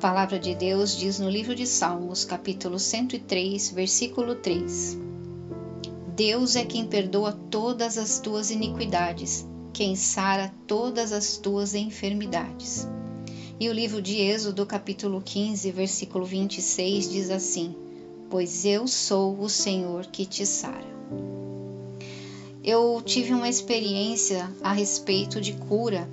palavra de Deus diz no livro de Salmos, capítulo 103, versículo 3. Deus é quem perdoa todas as tuas iniquidades, quem sara todas as tuas enfermidades. E o livro de Êxodo, capítulo 15, versículo 26, diz assim: pois eu sou o Senhor que te sara. Eu tive uma experiência a respeito de cura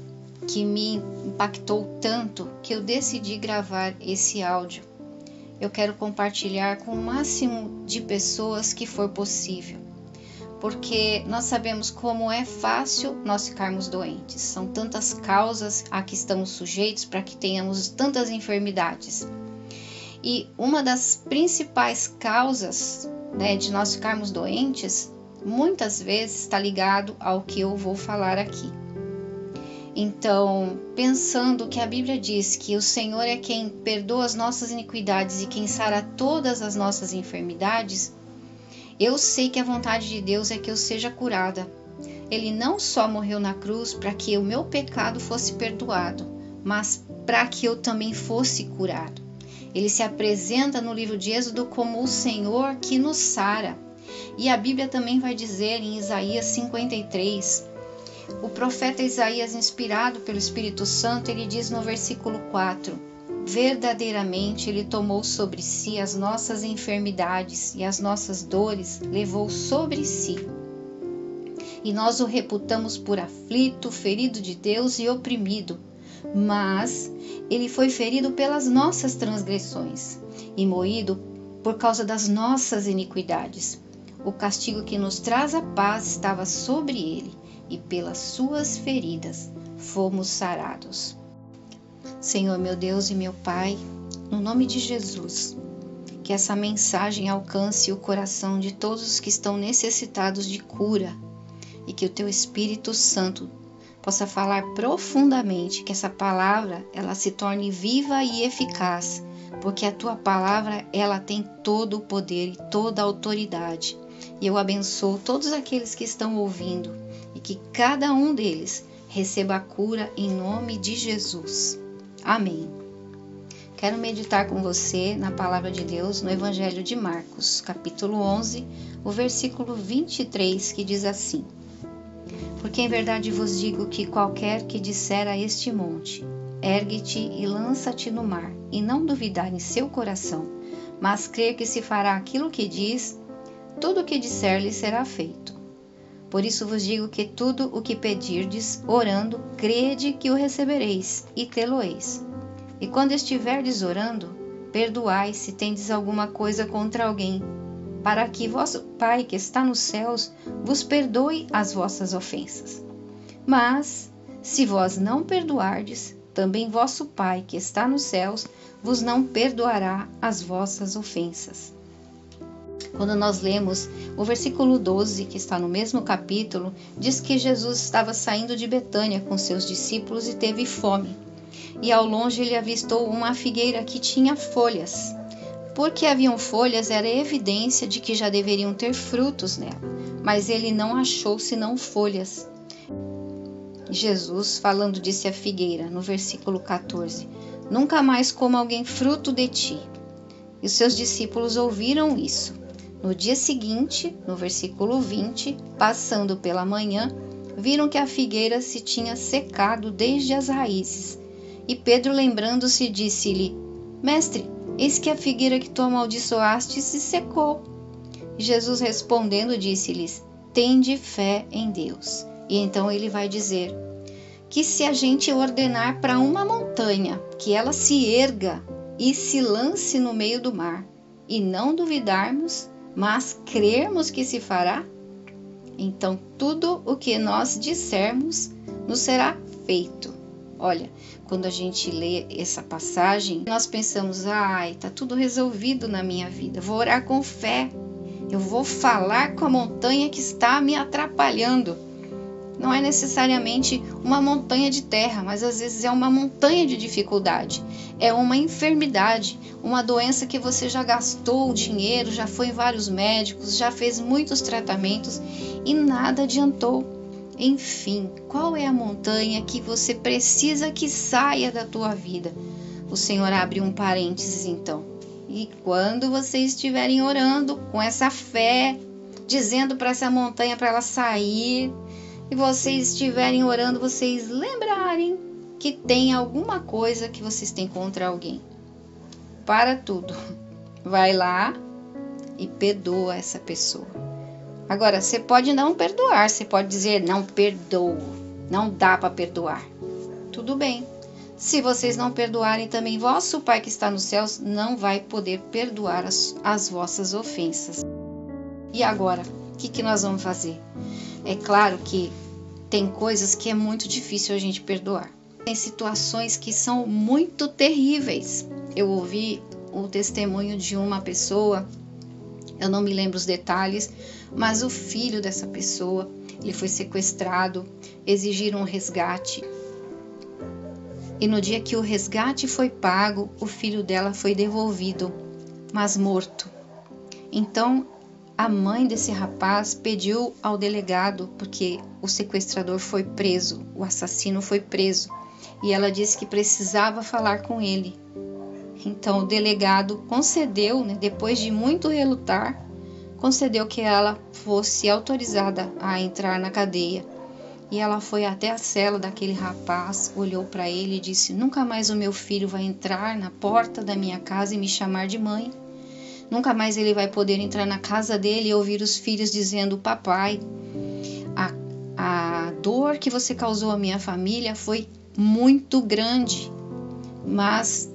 que me impactou tanto que eu decidi gravar esse áudio. Eu quero compartilhar com o máximo de pessoas que for possível, porque nós sabemos como é fácil nós ficarmos doentes. São tantas causas a que estamos sujeitos para que tenhamos tantas enfermidades. E uma das principais causas, de nós ficarmos doentes, muitas vezes está ligado ao que eu vou falar aqui. Então, pensando que a Bíblia diz que o Senhor é quem perdoa as nossas iniquidades e quem sara todas as nossas enfermidades, eu sei que a vontade de Deus é que eu seja curada. Ele não só morreu na cruz para que o meu pecado fosse perdoado, mas para que eu também fosse curado. Ele se apresenta no livro de Êxodo como o Senhor que nos sara. E a Bíblia também vai dizer em Isaías 53, o profeta Isaías, inspirado pelo Espírito Santo, ele diz no versículo 4, verdadeiramente ele tomou sobre si as nossas enfermidades e as nossas dores levou sobre si. E nós o reputamos por aflito, ferido de Deus e oprimido. Mas ele foi ferido pelas nossas transgressões e moído por causa das nossas iniquidades. O castigo que nos traz a paz estava sobre ele, e pelas suas feridas fomos sarados. Senhor, meu Deus e meu Pai, no nome de Jesus, que essa mensagem alcance o coração de todos os que estão necessitados de cura e que o Teu Espírito Santo possa falar profundamente, que essa palavra ela se torne viva e eficaz, porque a Tua palavra ela tem todo o poder e toda a autoridade. E eu abençoo todos aqueles que estão ouvindo e que cada um deles receba a cura em nome de Jesus. Amém. Quero meditar com você na palavra de Deus no Evangelho de Marcos, capítulo 11, o versículo 23, que diz assim: porque em verdade vos digo que qualquer que disser a este monte, ergue-te e lança-te no mar, e não duvidar em seu coração, mas crer que se fará aquilo que diz, tudo o que disser-lhe será feito. Por isso vos digo que tudo o que pedirdes, orando, crede que o recebereis, e tê-lo-eis. E quando estiverdes orando, perdoai se tendes alguma coisa contra alguém, para que vosso Pai que está nos céus vos perdoe as vossas ofensas. Mas, se vós não perdoardes, também vosso Pai que está nos céus vos não perdoará as vossas ofensas. Quando nós lemos o versículo 12, que está no mesmo capítulo, diz que Jesus estava saindo de Betânia com seus discípulos e teve fome. E ao longe ele avistou uma figueira que tinha folhas. Porque haviam folhas era evidência de que já deveriam ter frutos nela, mas ele não achou senão folhas. Jesus, falando, disse à figueira, no versículo 14, nunca mais coma alguém fruto de ti. E os seus discípulos ouviram isso. No dia seguinte, no versículo 20, passando pela manhã, viram que a figueira se tinha secado desde as raízes. E Pedro, lembrando-se, disse-lhe, mestre, eis que a figueira que tu amaldiçoaste se secou. E Jesus respondendo disse-lhes, tende fé em Deus. E então ele vai dizer que se a gente ordenar para uma montanha que ela se erga e se lance no meio do mar, e não duvidarmos, mas crermos que se fará, então tudo o que nós dissermos nos será feito. Olha, quando a gente lê essa passagem, nós pensamos, tá tudo resolvido na minha vida, vou orar com fé, eu vou falar com a montanha que está me atrapalhando. Não é necessariamente uma montanha de terra, mas às vezes é uma montanha de dificuldade. É uma enfermidade, uma doença que você já gastou dinheiro, já foi em vários médicos, já fez muitos tratamentos e nada adiantou. Enfim, qual é a montanha que você precisa que saia da tua vida? o Senhor abre um parênteses então. E quando vocês estiverem orando com essa fé, dizendo para essa montanha para ela sair, e vocês estiverem orando, vocês lembrarem que tem alguma coisa que vocês têm contra alguém. Para tudo. Vai lá e perdoa essa pessoa. Agora, você pode não perdoar, você pode dizer, não perdoo, não dá para perdoar. Tudo bem. Se vocês não perdoarem também, vosso Pai que está nos céus não vai poder perdoar as vossas ofensas. E agora, o que nós vamos fazer? É claro que tem coisas que é muito difícil a gente perdoar. Tem situações que são muito terríveis. Eu ouvi o testemunho de uma pessoa, eu não me lembro os detalhes, mas o filho dessa pessoa, ele foi sequestrado, exigiram um resgate. E no dia que o resgate foi pago, o filho dela foi devolvido, mas morto. Então, a mãe desse rapaz pediu ao delegado, porque o sequestrador foi preso, o assassino foi preso, e ela disse que precisava falar com ele. Então, o delegado concedeu, depois de muito relutar, concedeu que ela fosse autorizada a entrar na cadeia. E ela foi até a cela daquele rapaz, olhou para ele e disse, nunca mais o meu filho vai entrar na porta da minha casa e me chamar de mãe. Nunca mais ele vai poder entrar na casa dele e ouvir os filhos dizendo, papai, a dor que você causou à minha família foi muito grande, mas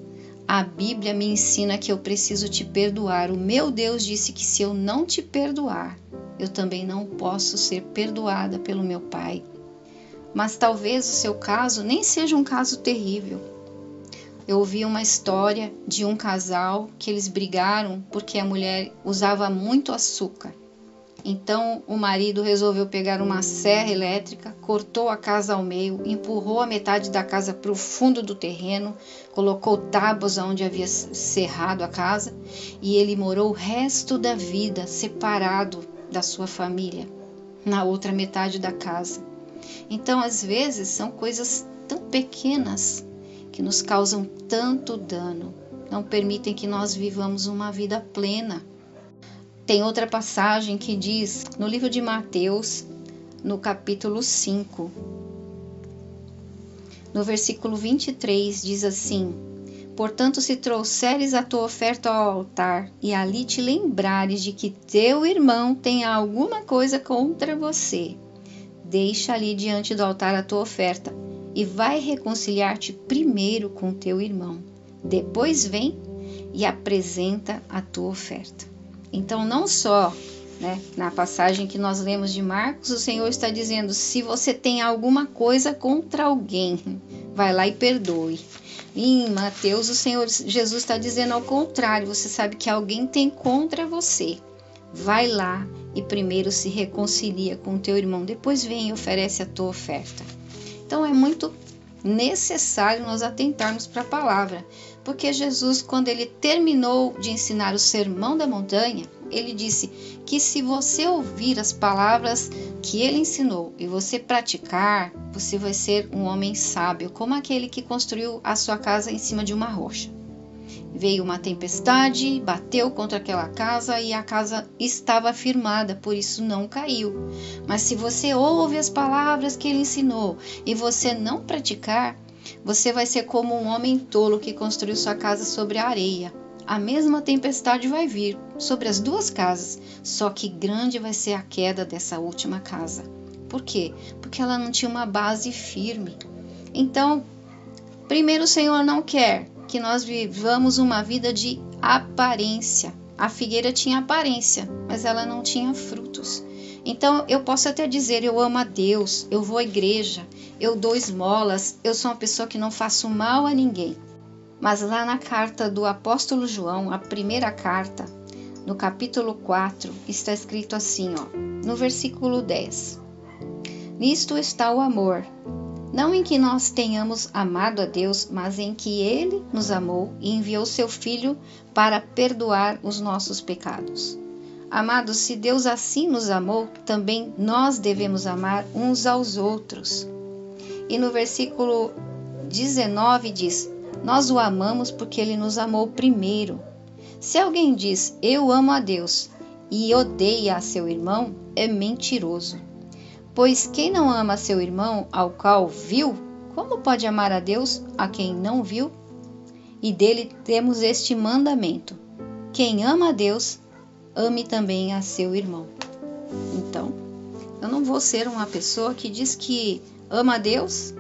a Bíblia me ensina que eu preciso te perdoar. O meu Deus disse que se eu não te perdoar, eu também não posso ser perdoada pelo meu pai. Mas talvez o seu caso nem seja um caso terrível. Eu ouvi uma história de um casal que eles brigaram porque a mulher usava muito açúcar. Então o marido resolveu pegar uma serra elétrica, cortou a casa ao meio, empurrou a metade da casa para o fundo do terreno, colocou tábuas onde havia cerrado a casa e ele morou o resto da vida separado da sua família, na outra metade da casa. Então, às vezes, são coisas tão pequenas que nos causam tanto dano, não permitem que nós vivamos uma vida plena. Tem outra passagem que diz, no livro de Mateus, no capítulo 5, no versículo 23, diz assim, portanto, se trouxeres a tua oferta ao altar e ali te lembrares de que teu irmão tem alguma coisa contra você, deixa ali diante do altar a tua oferta e vai reconciliar-te primeiro com teu irmão. Depois vem e apresenta a tua oferta. Então, não só na passagem que nós lemos de Marcos, o Senhor está dizendo, se você tem alguma coisa contra alguém, vai lá e perdoe. E em Mateus, o Senhor Jesus está dizendo ao contrário, você sabe que alguém tem contra você. Vai lá e primeiro se reconcilia com o teu irmão, depois vem e oferece a tua oferta. Então é muito necessário nós atentarmos para a palavra, porque Jesus, quando ele terminou de ensinar o Sermão da Montanha, ele disse que se você ouvir as palavras que ele ensinou e você praticar, você vai ser um homem sábio, como aquele que construiu a sua casa em cima de uma rocha. Veio uma tempestade, bateu contra aquela casa e a casa estava firmada, por isso não caiu. Mas se você ouve as palavras que ele ensinou e você não praticar, você vai ser como um homem tolo que construiu sua casa sobre a areia. A mesma tempestade vai vir sobre as duas casas, só que grande vai ser a queda dessa última casa. Por quê? Porque ela não tinha uma base firme. Então, primeiro o Senhor não quer que nós vivamos uma vida de aparência. A figueira tinha aparência, mas ela não tinha frutos. Então eu posso até dizer, eu amo a Deus, eu vou à igreja, eu dou esmolas, eu sou uma pessoa que não faço mal a ninguém. Mas lá na carta do apóstolo João, a primeira carta, no capítulo 4, está escrito assim, no versículo 10. Nisto está o amor, não em que nós tenhamos amado a Deus, mas em que Ele nos amou e enviou seu Filho para perdoar os nossos pecados. Amados, se Deus assim nos amou, também nós devemos amar uns aos outros. E no versículo 19 diz, Nós o amamos porque ele nos amou primeiro. Se alguém diz, eu amo a Deus, e odeia a seu irmão, é mentiroso. Pois quem não ama seu irmão, ao qual viu, como pode amar a Deus, a quem não viu? E dele temos este mandamento: quem ama a Deus, ame também a seu irmão. Então, eu não vou ser uma pessoa que diz que ama a Deus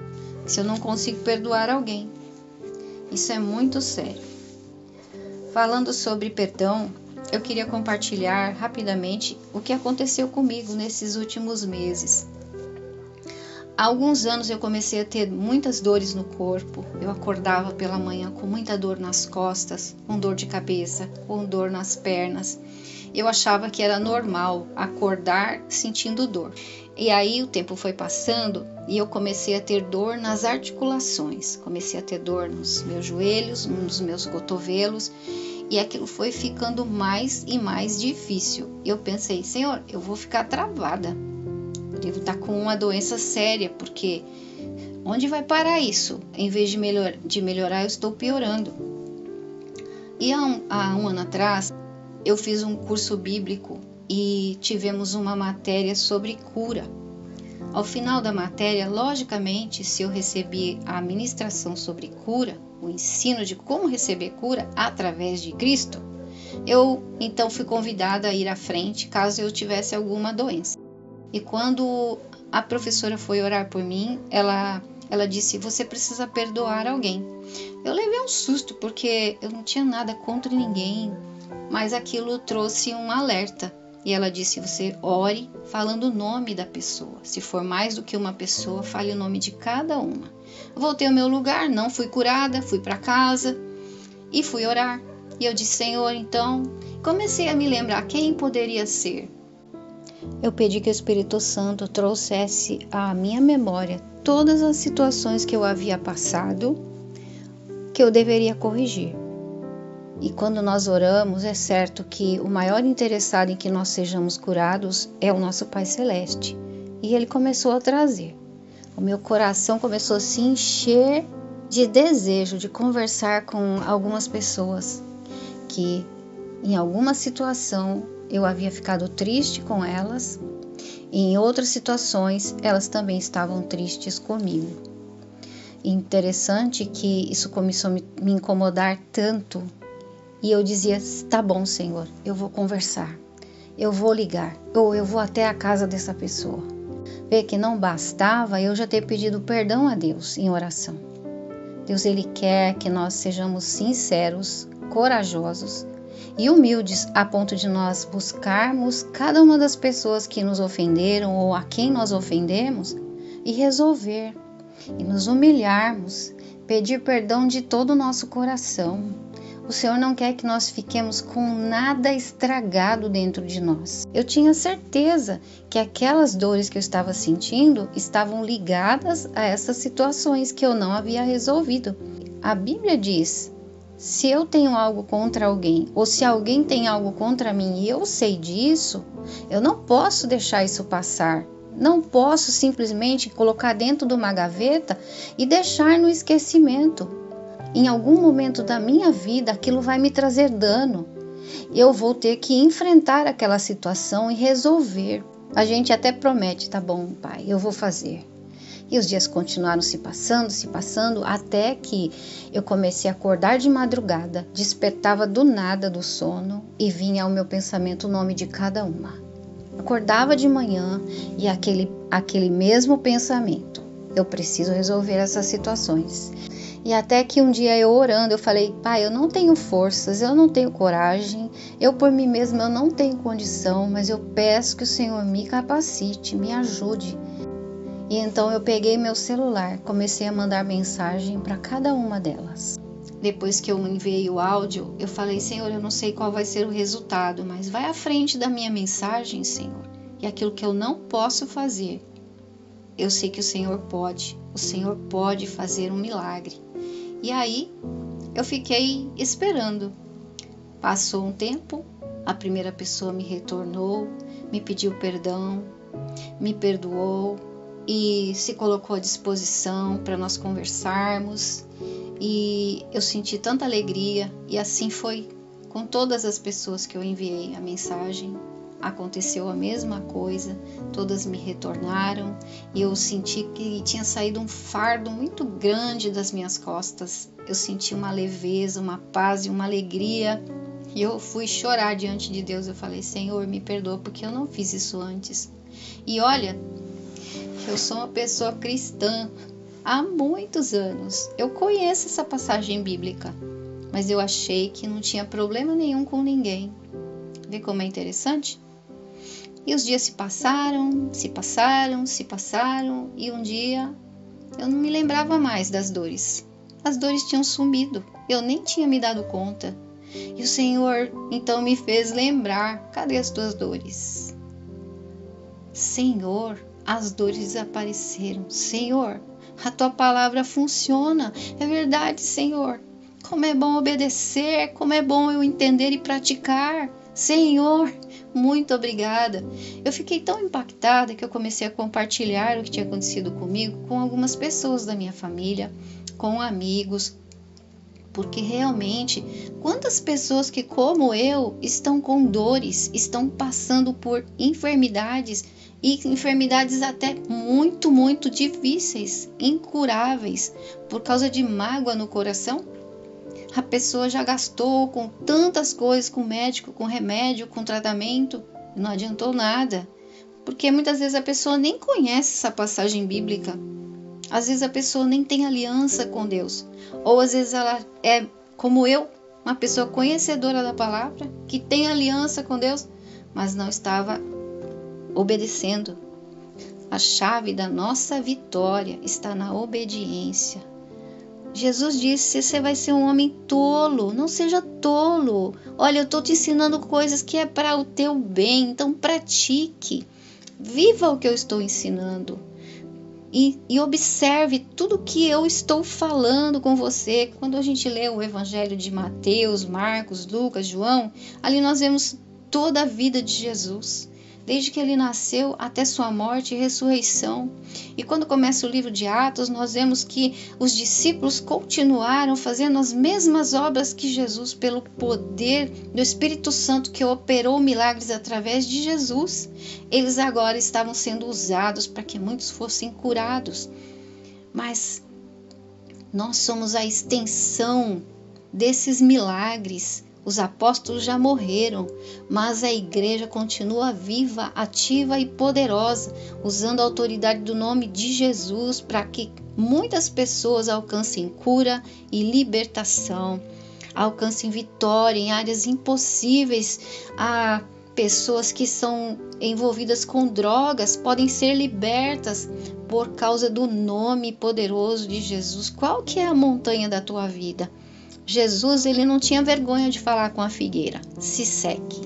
se eu não consigo perdoar alguém. Isso é muito sério. Falando sobre perdão, eu queria compartilhar rapidamente o que aconteceu comigo nesses últimos meses. Há alguns anos eu comecei a ter muitas dores no corpo. Eu acordava pela manhã com muita dor nas costas, com dor de cabeça, com dor nas pernas. Eu achava que era normal acordar sentindo dor. E aí o tempo foi passando e eu comecei a ter dor nas articulações. Comecei a ter dor nos meus joelhos, nos meus cotovelos. E aquilo foi ficando mais e mais difícil. Eu pensei, Senhor, eu vou ficar travada. Eu devo estar com uma doença séria, porque onde vai parar isso? Em vez de melhorar, eu estou piorando. E há um ano atrás, eu fiz um curso bíblico e tivemos uma matéria sobre cura. Ao final da matéria, logicamente, se eu recebi a ministração sobre cura, o ensino de como receber cura através de Cristo, eu então fui convidada a ir à frente caso eu tivesse alguma doença. E quando a professora foi orar por mim, ela disse, você precisa perdoar alguém. Eu levei um susto porque eu não tinha nada contra ninguém, mas aquilo trouxe um alerta. E ela disse, você ore falando o nome da pessoa. Se for mais do que uma pessoa, fale o nome de cada uma. Voltei ao meu lugar, não fui curada, fui para casa e fui orar. E eu disse, Senhor, então, comecei a me lembrar quem poderia ser. Eu pedi que o Espírito Santo trouxesse à minha memória todas as situações que eu havia passado, que eu deveria corrigir. E quando nós oramos, é certo que o maior interessado em que nós sejamos curados é o nosso Pai Celeste. E Ele começou a trazer. O meu coração começou a se encher de desejo de conversar com algumas pessoas que, em alguma situação, eu havia ficado triste com elas. E em outras situações, elas também estavam tristes comigo. E interessante que isso começou a me incomodar tanto. E eu dizia, tá bom, Senhor, eu vou conversar, eu vou ligar, ou eu vou até a casa dessa pessoa. Vê que não bastava eu já ter pedido perdão a Deus em oração. Deus, Ele quer que nós sejamos sinceros, corajosos e humildes a ponto de nós buscarmos cada uma das pessoas que nos ofenderam ou a quem nós ofendemos e resolver, e nos humilharmos, pedir perdão de todo o nosso coração. O Senhor não quer que nós fiquemos com nada estragado dentro de nós. Eu tinha certeza que aquelas dores que eu estava sentindo estavam ligadas a essas situações que eu não havia resolvido. A Bíblia diz, se eu tenho algo contra alguém, ou se alguém tem algo contra mim e eu sei disso, eu não posso deixar isso passar. Não posso simplesmente colocar dentro de uma gaveta e deixar no esquecimento. Em algum momento da minha vida, aquilo vai me trazer dano. Eu vou ter que enfrentar aquela situação e resolver. A gente até promete, tá bom, pai, eu vou fazer. E os dias continuaram se passando, até que eu comecei a acordar de madrugada, despertava do nada do sono e vinha ao meu pensamento o nome de cada uma. Acordava de manhã e aquele mesmo pensamento. Eu preciso resolver essas situações. E até que um dia eu orando, eu falei, pai, eu não tenho forças, eu não tenho coragem, eu por mim mesma eu não tenho condição, mas eu peço que o Senhor me capacite, me ajude. E então eu peguei meu celular, comecei a mandar mensagem para cada uma delas. Depois que eu enviei o áudio, eu falei, Senhor, eu não sei qual vai ser o resultado, mas vai à frente da minha mensagem, Senhor. E aquilo que eu não posso fazer, eu sei que o Senhor pode fazer um milagre. E aí, eu fiquei esperando. Passou um tempo, a primeira pessoa me retornou, me pediu perdão, me perdoou e se colocou à disposição para nós conversarmos. e eu senti tanta alegria, e assim foi com todas as pessoas que eu enviei a mensagem. Aconteceu a mesma coisa, todas me retornaram e eu senti que tinha saído um fardo muito grande das minhas costas. Eu senti uma leveza, uma paz e uma alegria, e eu fui chorar diante de Deus. Eu falei: Senhor, me perdoa porque eu não fiz isso antes. E olha, eu sou uma pessoa cristã há muitos anos. Eu conheço essa passagem bíblica, mas eu achei que não tinha problema nenhum com ninguém. Vê como é interessante? E os dias se passaram, e um dia eu não me lembrava mais das dores. As dores tinham sumido, eu nem tinha me dado conta. E o Senhor então me fez lembrar: cadê as tuas dores? Senhor, as dores desapareceram. Senhor, a tua palavra funciona. É verdade, Senhor. Como é bom obedecer, como é bom eu entender e praticar. Senhor, muito obrigada. Eu fiquei tão impactada que eu comecei a compartilhar o que tinha acontecido comigo com algumas pessoas da minha família, com amigos, porque realmente, quantas pessoas que, como eu, estão com dores, estão passando por enfermidades, e enfermidades até muito, muito difíceis, incuráveis, por causa de mágoa no coração? A pessoa já gastou com tantas coisas, com médico, com remédio, com tratamento, não adiantou nada, porque muitas vezes a pessoa nem conhece essa passagem bíblica. Às vezes a pessoa nem tem aliança com Deus, ou às vezes ela é como eu, uma pessoa conhecedora da palavra, que tem aliança com Deus, mas não estava obedecendo. A chave da nossa vitória está na obediência. Jesus disse: você vai ser um homem tolo, não seja tolo. Olha, eu estou te ensinando coisas que é para o teu bem, então pratique. Viva o que eu estou ensinando. E observe tudo que eu estou falando com você. Quando a gente lê o Evangelho de Mateus, Marcos, Lucas, João, ali nós vemos toda a vida de Jesus, desde que ele nasceu até sua morte e ressurreição. E quando começa o livro de Atos, nós vemos que os discípulos continuaram fazendo as mesmas obras que Jesus, pelo poder do Espírito Santo que operou milagres através de Jesus. Eles agora estavam sendo usados para que muitos fossem curados. Mas nós somos a extensão desses milagres. Os apóstolos já morreram, mas a igreja continua viva, ativa e poderosa, usando a autoridade do nome de Jesus para que muitas pessoas alcancem cura e libertação, alcancem vitória em áreas impossíveis. Há pessoas que são envolvidas com drogas, podem ser libertas por causa do nome poderoso de Jesus. Qual que é a montanha da tua vida? Jesus, ele não tinha vergonha de falar com a figueira: se seque.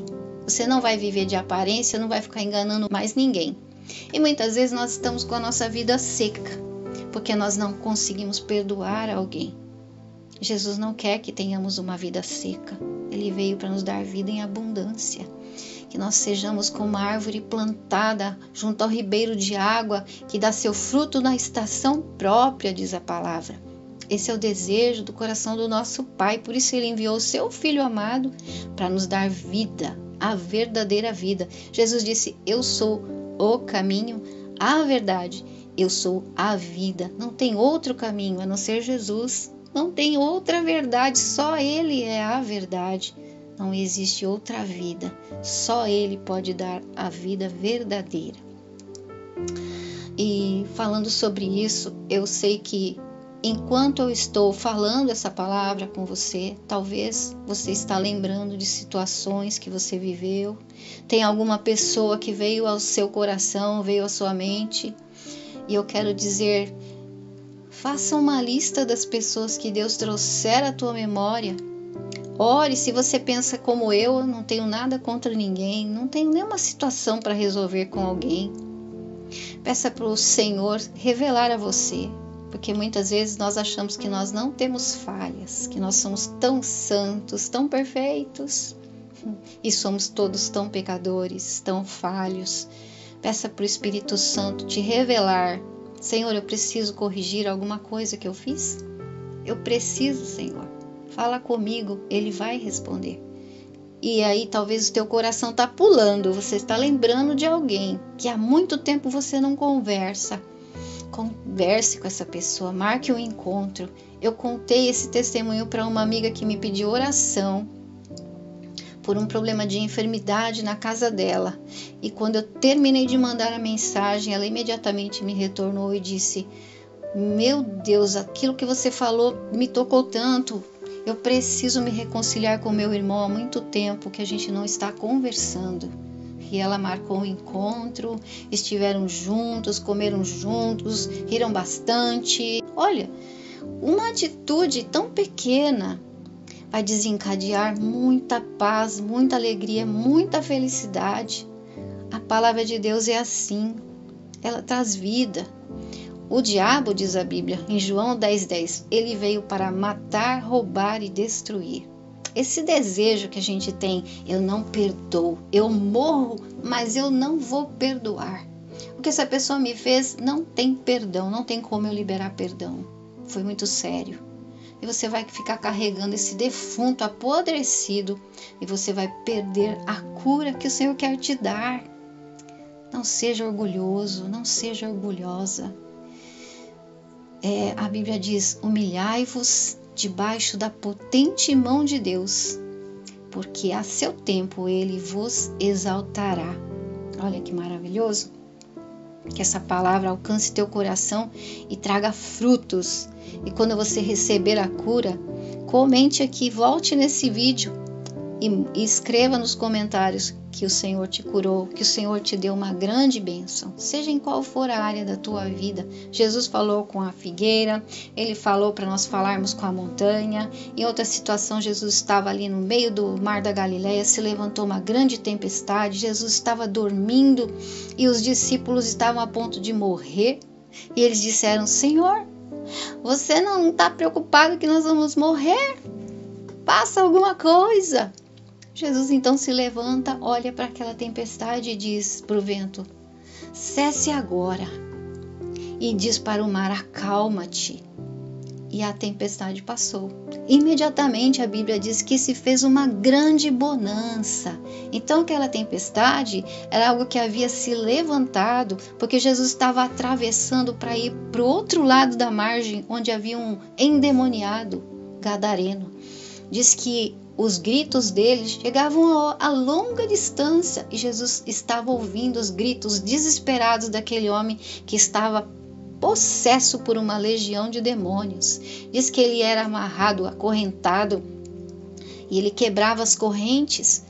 Você não vai viver de aparência, não vai ficar enganando mais ninguém. E muitas vezes nós estamos com a nossa vida seca, porque nós não conseguimos perdoar alguém. Jesus não quer que tenhamos uma vida seca. Ele veio para nos dar vida em abundância. Que nós sejamos como uma árvore plantada junto ao ribeiro de água, que dá seu fruto na estação própria, diz a palavra. Esse é o desejo do coração do nosso Pai, por isso Ele enviou o seu Filho amado para nos dar vida, a verdadeira vida. Jesus disse: eu sou o caminho, a verdade, eu sou a vida. Não tem outro caminho a não ser Jesus, não tem outra verdade, só Ele é a verdade. Não existe outra vida, só Ele pode dar a vida verdadeira. E falando sobre isso, eu sei que enquanto eu estou falando essa palavra com você, talvez você está lembrando de situações que você viveu. Tem alguma pessoa que veio ao seu coração, veio à sua mente. E eu quero dizer, faça uma lista das pessoas que Deus trouxer à tua memória. Ore, se você pensa como eu não tenho nada contra ninguém, não tenho nenhuma situação para resolver com alguém. Peça para o Senhor revelar a você. Porque muitas vezes nós achamos que nós não temos falhas, que nós somos tão santos, tão perfeitos, e somos todos tão pecadores, tão falhos. Peça para o Espírito Santo te revelar: Senhor, eu preciso corrigir alguma coisa que eu fiz? Eu preciso, Senhor. Fala comigo, Ele vai responder. E aí talvez o teu coração está pulando, você está lembrando de alguém que há muito tempo você não conversa. Converse com essa pessoa, marque um encontro. Eu contei esse testemunho para uma amiga que me pediu oração por um problema de enfermidade na casa dela. E quando eu terminei de mandar a mensagem, ela imediatamente me retornou e disse: meu Deus, aquilo que você falou me tocou tanto. Eu preciso me reconciliar com meu irmão há muito tempo que a gente não está conversando. E ela marcou um encontro, estiveram juntos, comeram juntos, riram bastante. Olha, uma atitude tão pequena vai desencadear muita paz, muita alegria, muita felicidade. A palavra de Deus é assim, ela traz vida. O diabo, diz a Bíblia, em João 10:10, ele veio para matar, roubar e destruir. Esse desejo que a gente tem, eu não perdoo, eu morro, mas eu não vou perdoar. O que essa pessoa me fez não tem perdão, não tem como eu liberar perdão. Foi muito sério. E você vai ficar carregando esse defunto apodrecido e você vai perder a cura que o Senhor quer te dar. Não seja orgulhoso, não seja orgulhosa. A Bíblia diz: humilhai-vos debaixo da potente mão de Deus, porque a seu tempo Ele vos exaltará. Olha que maravilhoso. Que essa palavra alcance teu coração e traga frutos. E quando você receber a cura, comente aqui, volte nesse vídeo e escreva nos comentários que o Senhor te curou, que o Senhor te deu uma grande bênção, seja em qual for a área da tua vida. Jesus falou com a figueira, Ele falou para nós falarmos com a montanha. Em outra situação, Jesus estava ali no meio do mar da Galileia, se levantou uma grande tempestade, Jesus estava dormindo e os discípulos estavam a ponto de morrer. E eles disseram: Senhor, você não está preocupado que nós vamos morrer? Passa alguma coisa. Jesus então se levanta, olha para aquela tempestade e diz para o vento: cesse agora. E diz para o mar: acalma-te. E a tempestade passou. Imediatamente a Bíblia diz que se fez uma grande bonança. Então aquela tempestade era algo que havia se levantado, porque Jesus estava atravessando para ir para o outro lado da margem, onde havia um endemoniado gadareno. Diz que os gritos deles chegavam a longa distância e Jesus estava ouvindo os gritos desesperados daquele homem que estava possesso por uma legião de demônios. Diz que ele era amarrado, acorrentado, e ele quebrava as correntes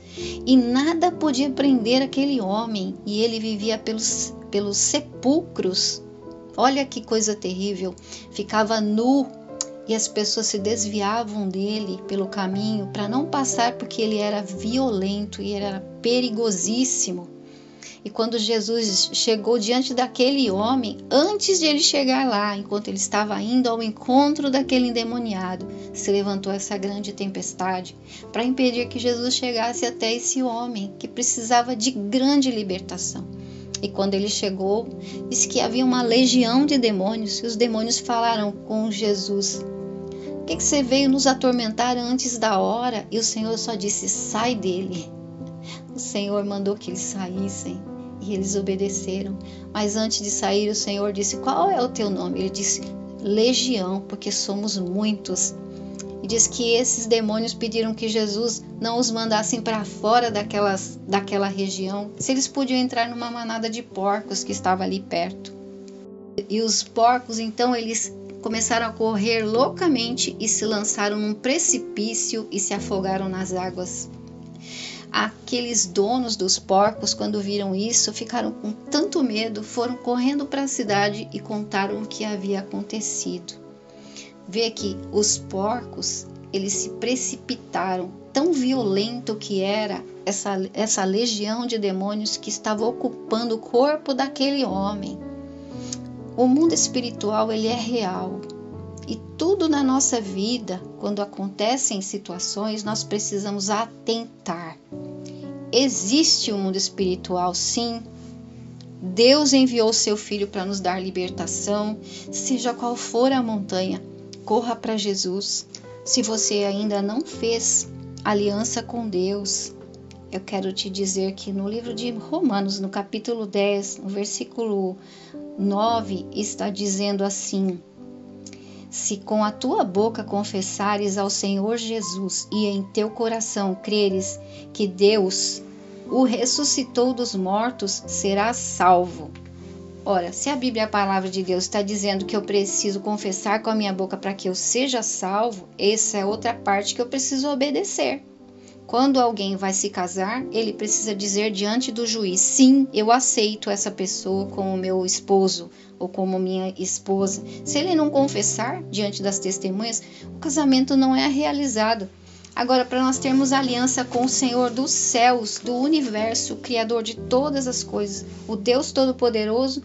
e nada podia prender aquele homem, e ele vivia pelos sepulcros. Olha que coisa terrível, ficava nu e as pessoas se desviavam dele pelo caminho para não passar, porque ele era violento e era perigosíssimo. E quando Jesus chegou diante daquele homem, antes de ele chegar lá, enquanto ele estava indo ao encontro daquele endemoniado, se levantou essa grande tempestade para impedir que Jesus chegasse até esse homem que precisava de grande libertação. E quando ele chegou, disse que havia uma legião de demônios, e os demônios falaram com Jesus: o que você veio nos atormentar antes da hora? E o Senhor só disse: sai dele. O Senhor mandou que eles saíssem e eles obedeceram. Mas antes de sair, o Senhor disse: qual é o teu nome? Ele disse: Legião, porque somos muitos. E diz que esses demônios pediram que Jesus não os mandassem para fora daquela região, se eles podiam entrar numa manada de porcos que estava ali perto. E os porcos, então, eles começaram a correr loucamente e se lançaram num precipício e se afogaram nas águas. Aqueles donos dos porcos, quando viram isso, ficaram com tanto medo, foram correndo para a cidade e contaram o que havia acontecido. Vê que os porcos, eles se precipitaram, tão violento que era essa legião de demônios que estava ocupando o corpo daquele homem. O mundo espiritual, ele é real. E tudo na nossa vida, quando acontecem situações, nós precisamos atentar. Existe um mundo espiritual, sim. Deus enviou o seu Filho para nos dar libertação, seja qual for a montanha. corra para Jesus. Se você ainda não fez aliança com Deus, eu quero te dizer que no livro de Romanos, no capítulo 10, no versículo 9, está dizendo assim: se com a tua boca confessares ao Senhor Jesus e em teu coração creres que Deus o ressuscitou dos mortos, serás salvo. Ora, se a Bíblia, a palavra de Deus, está dizendo que eu preciso confessar com a minha boca para que eu seja salvo, essa é outra parte que eu preciso obedecer. Quando alguém vai se casar, ele precisa dizer diante do juiz: sim, eu aceito essa pessoa como meu esposo ou como minha esposa. Se ele não confessar diante das testemunhas, o casamento não é realizado. Agora, para nós termos aliança com o Senhor dos céus, do universo, o Criador de todas as coisas, o Deus Todo-Poderoso,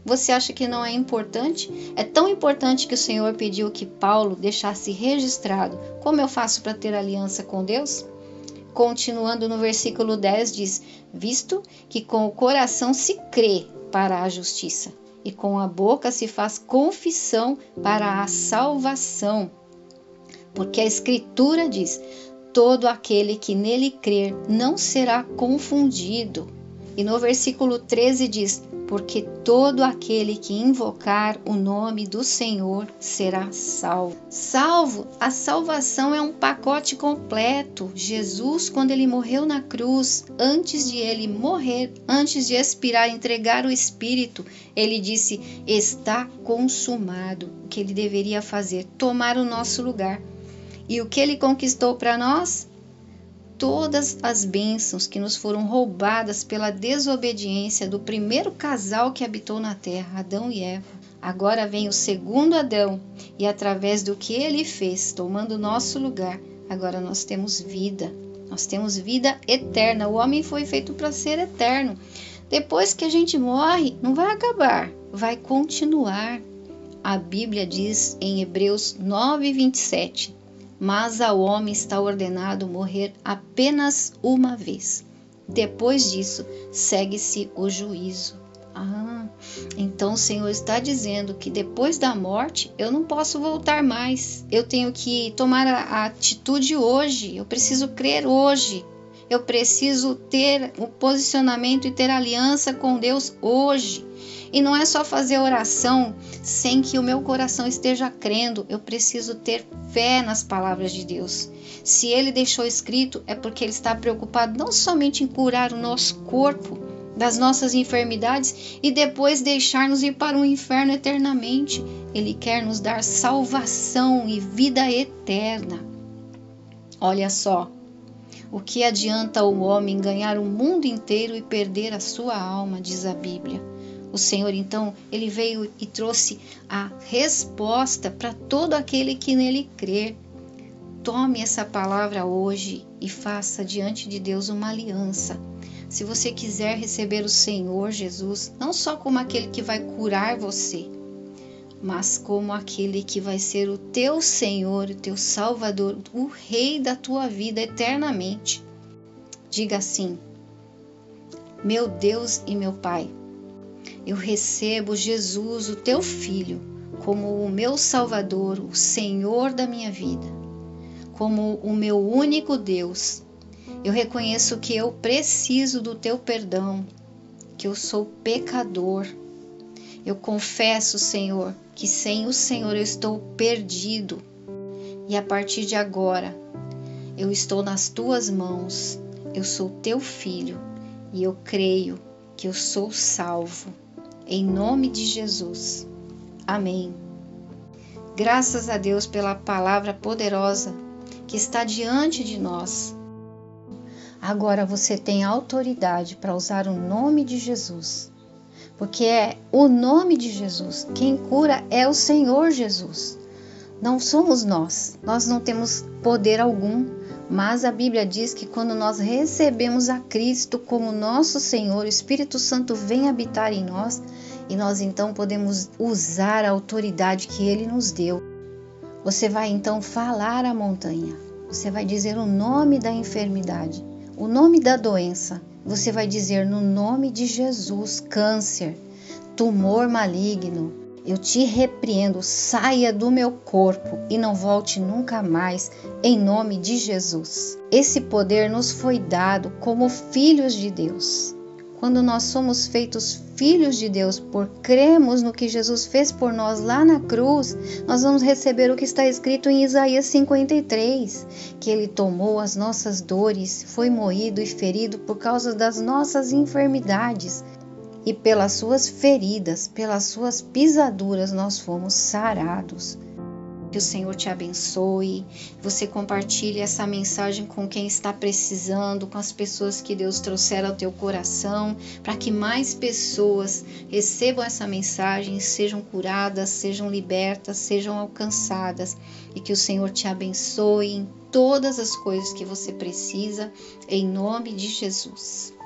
você acha que não é importante? É tão importante que o Senhor pediu que Paulo deixasse registrado. Como eu faço para ter aliança com Deus? Continuando no versículo 10 diz: visto que com o coração se crê para a justiça e com a boca se faz confissão para a salvação. Porque a Escritura diz: todo aquele que nele crer não será confundido. E no versículo 13 diz: porque todo aquele que invocar o nome do Senhor será salvo. Salvo, a salvação é um pacote completo. Jesus, quando ele morreu na cruz, antes de ele morrer, antes de expirar, entregar o Espírito, ele disse: está consumado. O que ele deveria fazer? Tomar o nosso lugar. E o que ele conquistou para nós? Todas as bênçãos que nos foram roubadas pela desobediência do primeiro casal que habitou na terra, Adão e Eva. Agora vem o segundo Adão e através do que ele fez, tomando o nosso lugar, agora nós temos vida. Nós temos vida eterna. O homem foi feito para ser eterno. Depois que a gente morre, não vai acabar, vai continuar. A Bíblia diz em Hebreus 9:27. Mas ao homem está ordenado morrer apenas uma vez. Depois disso, segue-se o juízo. Então o Senhor está dizendo que depois da morte, eu não posso voltar mais. Eu tenho que tomar a atitude hoje. Eu preciso crer hoje. Eu preciso ter o posicionamento e ter aliança com Deus hoje. E não é só fazer oração sem que o meu coração esteja crendo. Eu preciso ter fé nas palavras de Deus. Se Ele deixou escrito, é porque Ele está preocupado não somente em curar o nosso corpo das nossas enfermidades e depois deixar-nos ir para o inferno eternamente. Ele quer nos dar salvação e vida eterna. Olha só, o que adianta o homem ganhar o mundo inteiro e perder a sua alma, diz a Bíblia. O Senhor, então, ele veio e trouxe a resposta para todo aquele que nele crer. Tome essa palavra hoje e faça diante de Deus uma aliança. Se você quiser receber o Senhor Jesus, não só como aquele que vai curar você, mas como aquele que vai ser o teu Senhor, o teu Salvador, o Rei da tua vida eternamente. Diga assim: meu Deus e meu Pai, eu recebo Jesus, o teu Filho, como o meu Salvador, o Senhor da minha vida, como o meu único Deus. Eu reconheço que eu preciso do teu perdão, que eu sou pecador. Eu confesso, Senhor, que sem o Senhor eu estou perdido. E a partir de agora, eu estou nas tuas mãos. Eu sou teu filho e eu creio que eu sou salvo. Em nome de Jesus. Amém. Graças a Deus pela palavra poderosa que está diante de nós. Agora você tem autoridade para usar o nome de Jesus. Porque é o nome de Jesus. Quem cura é o Senhor Jesus. Não somos nós. Nós não temos poder algum. Mas a Bíblia diz que quando nós recebemos a Cristo como nosso Senhor, o Espírito Santo vem habitar em nós e nós então podemos usar a autoridade que Ele nos deu. Você vai então falar à montanha, você vai dizer o nome da enfermidade, o nome da doença, você vai dizer no nome de Jesus: câncer, tumor maligno, Eu te repreendo, saia do meu corpo e não volte nunca mais, em nome de Jesus. Esse poder nos foi dado como filhos de Deus. Quando nós somos feitos filhos de Deus por cremos no que Jesus fez por nós lá na cruz, nós vamos receber o que está escrito em Isaías 53, que Ele tomou as nossas dores, foi moído e ferido por causa das nossas enfermidades. E pelas suas feridas, pelas suas pisaduras, nós fomos sarados. Que o Senhor te abençoe. Você compartilhe essa mensagem com quem está precisando, com as pessoas que Deus trouxer ao teu coração, para que mais pessoas recebam essa mensagem, sejam curadas, sejam libertas, sejam alcançadas. E que o Senhor te abençoe em todas as coisas que você precisa, em nome de Jesus.